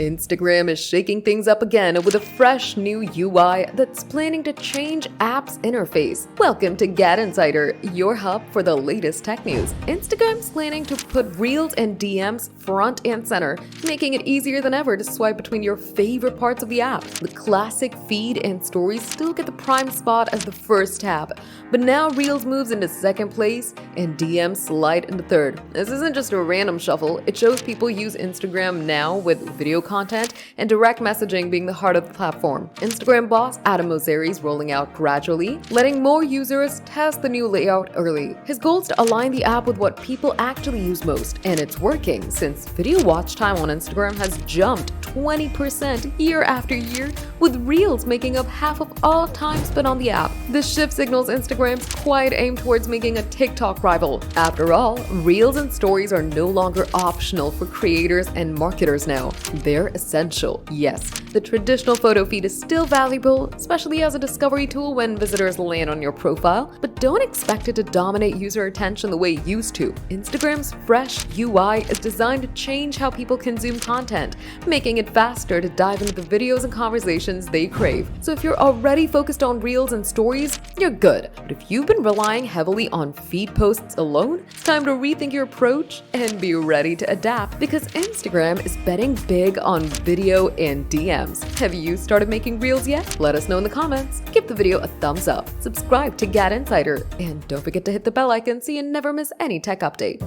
Instagram is shaking things up again with a fresh new UI that's planning to change app's interface. Welcome to GadInsider, your hub for the latest tech news. Instagram's planning to put Reels and DMs front and center, making it easier than ever to swipe between your favorite parts of the app. The classic feed and stories still get the prime spot as the first tab, but now Reels moves into second place and DMs slide into third. This isn't just a random shuffle, it shows people use Instagram now with video content and direct messaging being the heart of the platform. Instagram boss Adam Mosseri's rolling out gradually, letting more users test the new layout early. His goal is to align the app with what people actually use most, and it's working since video watch time on Instagram has jumped 20% year after year, with Reels making up half of all time spent on the app. This shift signals Instagram's quiet aim towards making a TikTok rival. After all, Reels and Stories are no longer optional for creators and marketers now. They're essential. Yes, the traditional photo feed is still valuable, especially as a discovery tool when visitors land on your profile, but don't expect it to dominate user attention the way it used to. Instagram's fresh UI is designed to change how people consume content, making it faster to dive into the videos and conversations they crave. So if you're already focused on Reels and Stories, you're good. But if you've been relying heavily on feed posts alone, it's time to rethink your approach and be ready to adapt, because Instagram is betting big on video and DMs. Have you started making Reels yet? Let us know in the comments. Give the video a thumbs up, subscribe to GadInsider, and don't forget to hit the bell icon so you never miss any tech update.